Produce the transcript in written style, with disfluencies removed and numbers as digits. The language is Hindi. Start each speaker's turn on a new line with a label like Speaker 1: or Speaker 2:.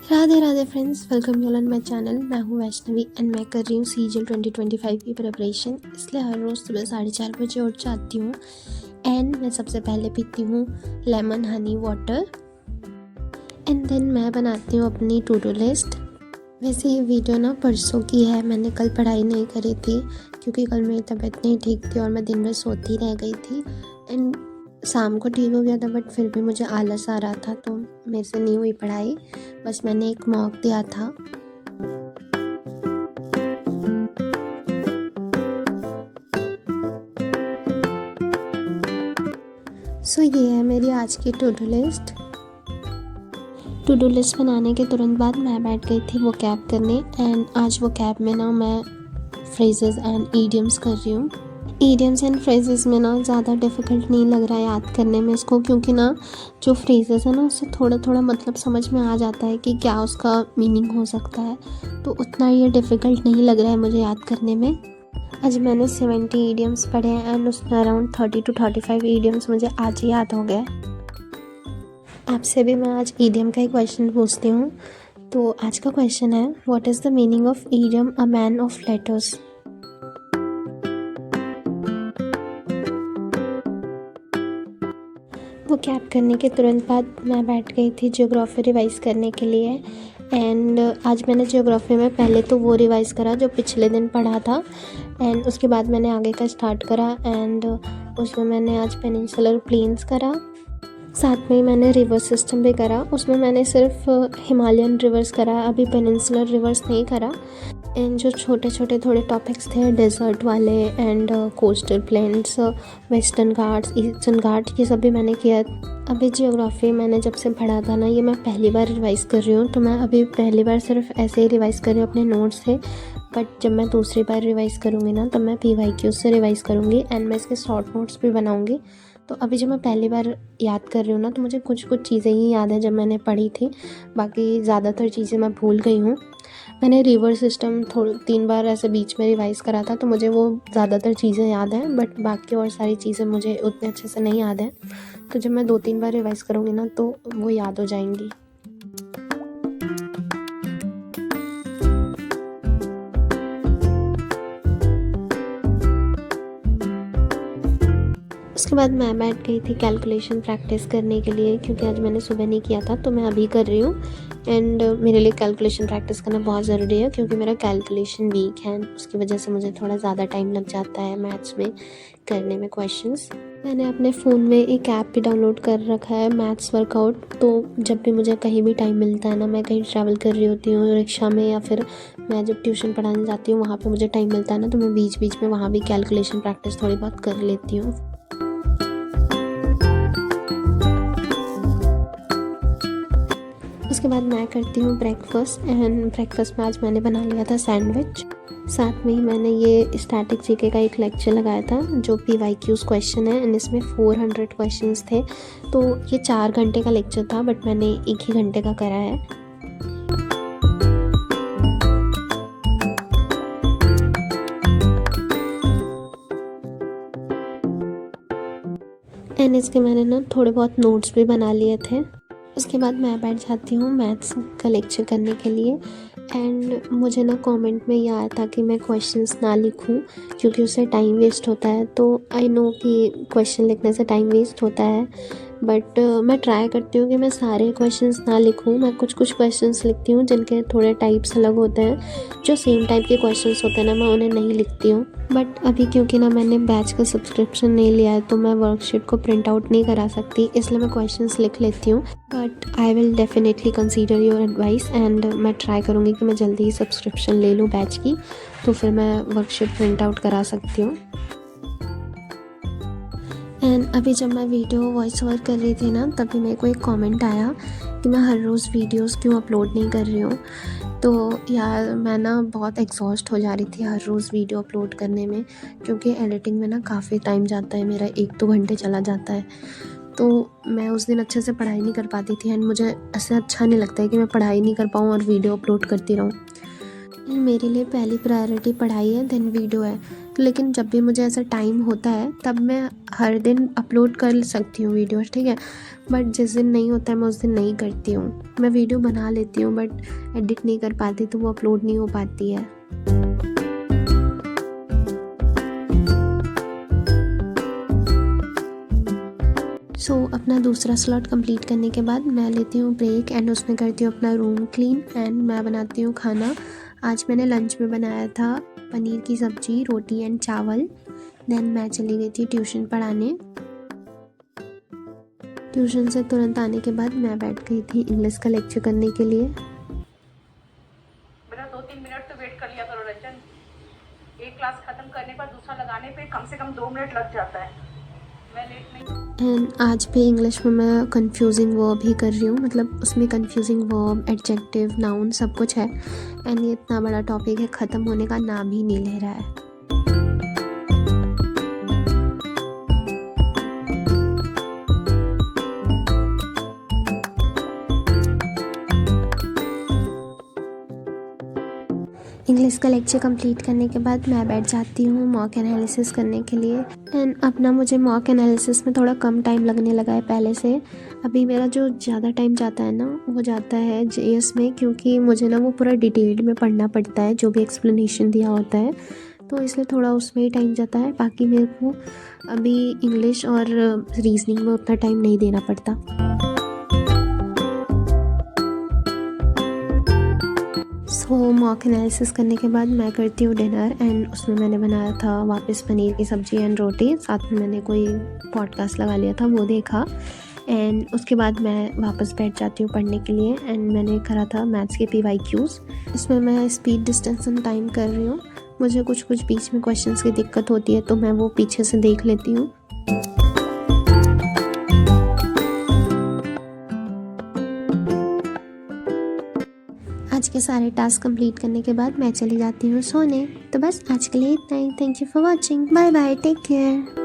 Speaker 1: Radhe Radhe friends, welcome you on my channel. मैं हूँ वैष्णवी एंड मैं कर रही हूँ सीजीएल 2025 की प्रिपरेशन। इसलिए हर रोज़ सुबह 4:30 बजे उठ जाती हूँ एंड मैं सबसे पहले पीती हूँ lemon honey water and then मैं बनाती हूँ अपनी टू डू लिस्ट। वैसे ये वीडियो ना परसों की है, मैंने कल पढ़ाई नहीं करी थी क्योंकि कल मेरी तबीयत नहीं ठीक थी और मैं दिन भर सोती रह गई थी एंड शाम को ठीक हो गया था, बट फिर भी मुझे आलस आ रहा था तो मेरे से नहीं हुई पढ़ाई। बस मैंने एक मॉक दिया था। सो ये है मेरी आज की to do list. To do list बनाने के तुरंत बाद मैं बैठ गई थी वो कैब करने एंड आज वो कैब में ना मैं फ्रेजेस एंड ईडियम्स कर रही हूँ। ईडियम्स एंड फ्रेजेस में ना ज़्यादा डिफ़िकल्ट नहीं लग रहा है याद करने में इसको, क्योंकि ना जो फ्रेजेस है ना उससे थोड़ा थोड़ा मतलब समझ में आ जाता है कि क्या उसका मीनिंग हो सकता है, तो उतना ये डिफ़िकल्ट नहीं लग रहा है मुझे याद करने में। आज मैंने 70 ईडियम्स पढ़े हैं एंड उसमें अराउंड 30 to 35 ईडियम्स मुझे आज ही याद हो गए। आपसे भी मैं आज ईडियम का एक क्वेश्चन पूछती हूँ। तो आज का क्वेश्चन है, what is the meaning of idiom a man of letters. वो कैब करने के तुरंत बाद मैं बैठ गई थी ज्योग्राफी रिवाइज़ करने के लिए एंड आज मैंने ज्योग्राफी में पहले तो वो रिवाइज़ करा जो पिछले दिन पढ़ा था एंड उसके बाद मैंने आगे का स्टार्ट करा एंड उसमें मैंने आज पेनिनसुलर प्लेन्स करा, साथ में ही मैंने रिवर सिस्टम भी करा। उसमें मैंने सिर्फ हिमालयन रिवर्स करा, अभी पेनिनसुलर रिवर्स नहीं करा। एंड जो छोटे छोटे थोड़े टॉपिक्स थे डेजर्ट वाले and coastal plains, western Ghats, eastern Ghat, ये सब भी मैंने किया। अभी जियोग्राफी मैंने जब से पढ़ा था ना, ये मैं पहली बार रिवाइज़ कर रही हूँ, तो मैं अभी पहली बार सिर्फ ऐसे ही रिवाइज़ कर रही हूँ अपने नोट्स से। बट जब मैं दूसरी बार रिवाइज़ करूँगी ना, तब मैं PYQ से रिवाइज़ करूँगी एंड मैं इसके शॉर्ट नोट्स भी बनाऊँगी। तो अभी जब मैं पहली बार याद कर रही हूँ ना, तो मुझे कुछ कुछ चीज़ें ही याद है जब मैंने पढ़ी थी, बाकी ज़्यादातर चीज़ें मैं भूल गई हूँ। मैंने रिवर सिस्टम 3 बार ऐसे बीच में रिवाइज़ करा था, तो मुझे वो ज़्यादातर चीज़ें याद हैं, बट बाकी और सारी चीज़ें मुझे उतने अच्छे से नहीं याद हैं। तो जब मैं 2-3 बार रिवाइज़ करूँगी ना, तो वो याद हो जाएंगी। उसके बाद मैं बैठ गई थी कैलकुलेशन प्रैक्टिस करने के लिए, क्योंकि आज मैंने सुबह नहीं किया था तो मैं अभी कर रही हूँ एंड मेरे लिए कैलकुलेशन प्रैक्टिस करना बहुत ज़रूरी है क्योंकि मेरा कैलकुलेशन वीक है, उसकी वजह से मुझे थोड़ा ज़्यादा टाइम लग जाता है मैथ्स में करने में क्वेश्चंस। मैंने अपने फ़ोन में एक ऐप भी डाउनलोड कर रखा है, मैथ्स वर्कआउट। तो जब भी मुझे कहीं भी टाइम मिलता है ना, मैं कहीं ट्रैवल कर रही होती हूँ रिक्शा में या फिर मैं जब ट्यूशन पढ़ाने जाती हूँ वहाँ पे मुझे टाइम मिलता है ना, तो मैं बीच बीच में वहाँ भी कैलकुलेशन प्रैक्टिस थोड़ी बहुत कर लेती हूँ। उसके बाद मैं करती हूँ ब्रेकफास्ट एंड ब्रेकफास्ट में आज मैंने बना लिया था सैंडविच। साथ में ही मैंने ये स्टैटिक जीके का एक लेक्चर लगाया था जो PYQs क्वेश्चन है एंड इसमें 400 क्वेश्चंस थे। तो ये 4 घंटे का लेक्चर था, बट मैंने 1 ही घंटे का करा है। एंड इसके मैंने ना थोड़े बहुत नोट्स भी बना लिए थे। उसके बाद मैं बैठ जाती हूँ मैथ्स का लेक्चर करने के लिए एंड मुझे ना कमेंट में ये आया था कि मैं क्वेश्चंस ना लिखूँ क्योंकि उससे टाइम वेस्ट होता है। तो आई नो कि क्वेश्चन लिखने से टाइम वेस्ट होता है, बट मैं ट्राई करती हूँ कि मैं सारे क्वेश्चंस ना लिखूँ। मैं कुछ कुछ क्वेश्चंस लिखती हूँ जिनके थोड़े टाइप्स अलग होते हैं, जो सेम टाइप के क्वेश्चंस होते हैं ना, मैं उन्हें नहीं लिखती हूँ। बट अभी क्योंकि ना मैंने बैच का सब्सक्रिप्शन नहीं लिया है तो मैं वर्कशीट को प्रिंट आउट नहीं करा सकती, इसलिए मैं क्वेश्चंस लिख लेती हूँ। But I will definitely consider your advice and मैं ट्राई करूँगी कि मैं जल्दी ही सब्सक्रिप्शन ले लूँ बैच की, तो फिर मैं वर्कशीट प्रिंट आउट करा सकती हूँ। एंड अभी जब मैं वीडियो वॉइस ओवर कर रही थी ना, तभी मेरे को एक कमेंट आया कि मैं हर रोज़ वीडियोस क्यों अपलोड नहीं कर रही हूँ। तो यार मैं ना बहुत एग्जॉस्ट हो जा रही थी हर रोज़ वीडियो अपलोड करने में, क्योंकि एडिटिंग में ना काफ़ी टाइम जाता है, मेरा 1-2 घंटे चला जाता है। तो मैं उस दिन अच्छे से पढ़ाई नहीं कर पाती थी एंड मुझे ऐसे अच्छा नहीं लगता है कि मैं पढ़ाई नहीं कर पाऊँ और वीडियो अपलोड करती रहूँ। मेरे लिए पहली प्रायोरिटी पढ़ाई है, देन वीडियो है। तो लेकिन जब भी मुझे ऐसा टाइम होता है तब मैं हर दिन अपलोड कर सकती हूँ वीडियोस, ठीक है। बट जिस दिन नहीं होता है मैं उस दिन नहीं करती हूँ। मैं वीडियो बना लेती हूँ बट एडिट नहीं कर पाती, तो वो अपलोड नहीं हो पाती है। अपना दूसरा स्लॉट कंप्लीट करने के बाद मैं लेती हूँ ब्रेक एंड उसमें करती हूँ अपना रूम क्लीन एंड मैं बनाती हूँ खाना। आज मैंने लंच में बनाया था पनीर की सब्ज़ी, रोटी एंड चावल। देन मैं चली गई थी ट्यूशन पढ़ाने। ट्यूशन से तुरंत आने के बाद मैं बैठ गई थी इंग्लिश का लेक्चर करने के लिए।
Speaker 2: बेटा 2-3 मिनट तो वेट कर लिया करो रंजन। एक क्लास खत्म करने पर दूसरा लगाने पे कम से कम 2 मिनट लग जाता है। मैं लेट नहीं।
Speaker 1: एंड आज भी इंग्लिश में मैं कन्फ्यूजिंग वर्ब ही कर रही हूँ, मतलब उसमें कन्फ्यूजिंग वर्ब, एडजेक्टिव, नाउन सब कुछ है। एंड ये इतना बड़ा टॉपिक है, ख़त्म होने का नाम ही नहीं ले रहा है। इंग्लिश का लेक्चर कंप्लीट करने के बाद मैं बैठ जाती हूँ मॉक एनालिसिस करने के लिए। एंड अपना मुझे मॉक एनालिसिस में थोड़ा कम टाइम लगने लगा है पहले से। अभी मेरा जो ज़्यादा टाइम जाता है ना वो जाता है जीएस में, क्योंकि मुझे ना वो पूरा डिटेल में पढ़ना पड़ता है जो भी एक्सप्लेनेशन दिया होता है, तो इसलिए थोड़ा उसमें ही टाइम जाता है। बाकी मेरे को अभी इंग्लिश और रीजनिंग में उतना टाइम नहीं देना पड़ता। मॉक एनालिसिस करने के बाद मैं करती हूँ डिनर एंड उसमें मैंने बनाया था वापस पनीर की सब्ज़ी एंड रोटी, साथ में मैंने कोई पॉडकास्ट लगा लिया था वो देखा। एंड उसके बाद मैं वापस बैठ जाती हूँ पढ़ने के लिए एंड मैंने करा था मैथ्स के PYQs। इसमें मैं स्पीड, डिस्टेंस एंड टाइम कर रही हूँ। मुझे कुछ बीच में क्वेश्चंस की दिक्कत होती है तो मैं वो पीछे से देख लेती हूँ। आज के सारे टास्क कंप्लीट करने के बाद मैं चली जाती हूँ सोने। तो बस आज के लिए इतना ही। Thank you for watching. Bye bye, take care.